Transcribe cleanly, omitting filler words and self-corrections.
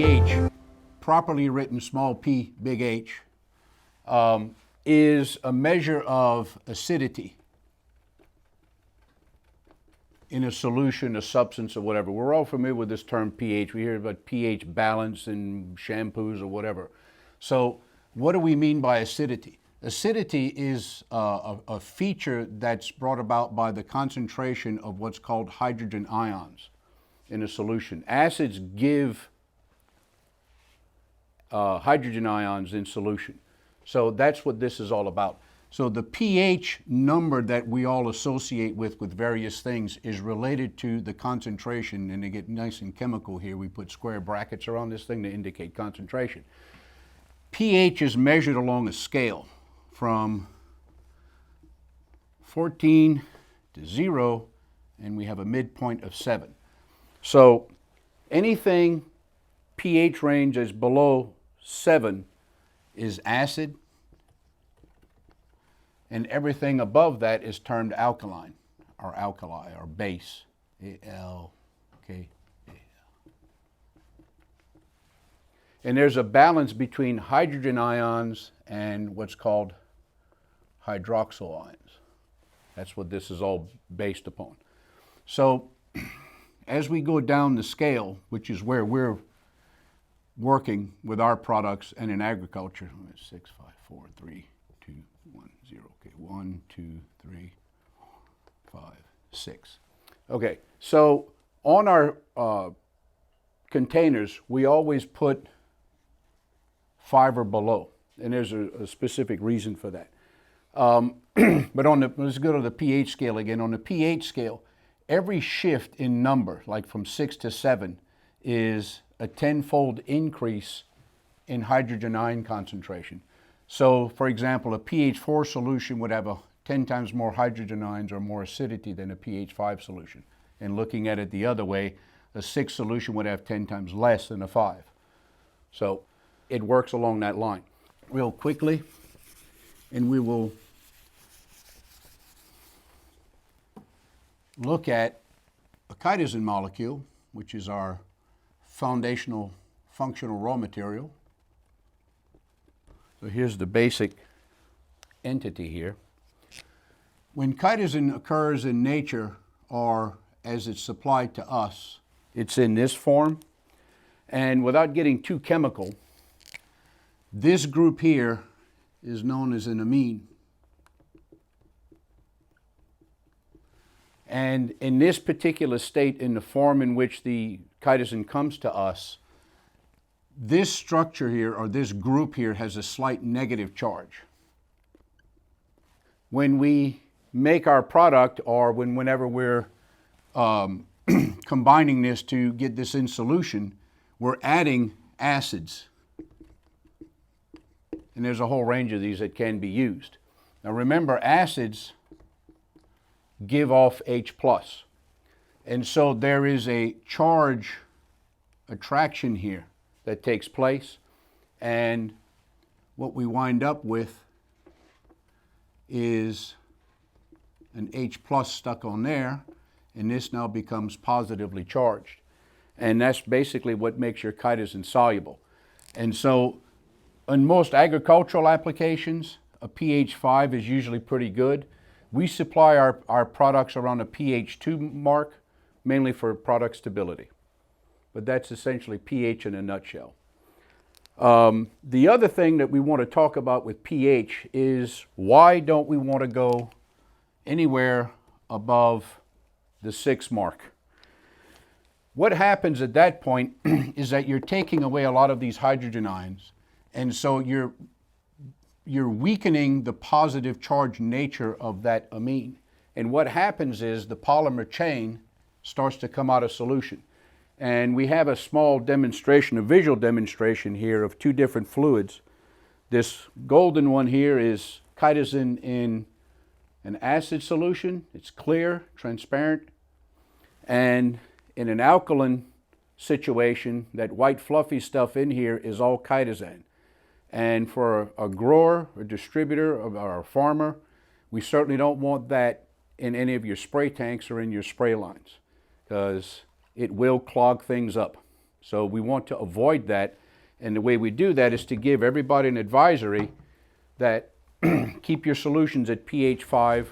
pH, properly written small p, big H, is a measure of acidity in a solution, a substance, or whatever. We're all familiar with this term pH. We hear about pH balance in shampoos or whatever. So what do we mean by acidity? Acidity is a feature that's brought about by the concentration of what's called hydrogen ions in a solution. Acids give hydrogen ions in solution. So that's what this is all about. So the pH number that we all associate with various things is related to the concentration, and to get nice and chemical here, we put square brackets around this thing to indicate concentration. pH is measured along a scale from 14 to 0, and we have a midpoint of 7. So anything pH range is below 7 is acid, and everything above that is termed alkaline, or alkali, or base, A-L-K-A-L. And there's a balance between hydrogen ions and what's called hydroxyl ions. That's what this is all based upon. So as we go down the scale, which is where we're working with our products and in agriculture, 6, 5, 4, 3, 2, 1, 0. Okay, 1, 2, 3, 5, 6. Okay, so on our containers, we always put 5 or below, and there's a specific reason for that. But let's go to the pH scale again. On the pH scale, every shift in number, like from 6 to 7, is a 10-fold increase in hydrogen ion concentration. So, for example, a pH 4 solution would have 10 times more hydrogen ions or more acidity than a pH 5 solution. And looking at it the other way, a 6 solution would have 10 times less than a 5. So it works along that line. Real quickly, and we will look at a chitosan molecule, which is our foundational functional raw material. So here's the basic entity here. When chitosan occurs in nature, or as it's supplied to us, it's in this form. And without getting too chemical, this group here is known as an amine. And in this particular state, in the form in which the chitosan comes to us, this structure here, or this group here, has a slight negative charge. When we make our product, or whenever we're combining this to get this in solution, we're adding acids. And there's a whole range of these that can be used. Now remember, acids give off H+. And so there is a charge attraction here that takes place, and what we wind up with is an H+ stuck on there, and this now becomes positively charged. And that's basically what makes your chitosan soluble. And so in most agricultural applications, a pH 5 is usually pretty good. We supply our products around a pH 2 mark, mainly for product stability. But that's essentially pH in a nutshell. The other thing that we want to talk about with pH is, why don't we want to go anywhere above the 6 mark? What happens at that point is that you're taking away a lot of these hydrogen ions, and so you're weakening the positive charge nature of that amine. And what happens is the polymer chain starts to come out of solution. And we have a small demonstration, a visual demonstration here of 2 different fluids. This golden one here is chitosan in an acid solution. It's clear, transparent. And in an alkaline situation, that white fluffy stuff in here is all chitosan. And for a grower, a distributor, or a farmer, we certainly don't want that in any of your spray tanks or in your spray lines, because it will clog things up. So we want to avoid that. And the way we do that is to give everybody an advisory that keep your solutions at pH 5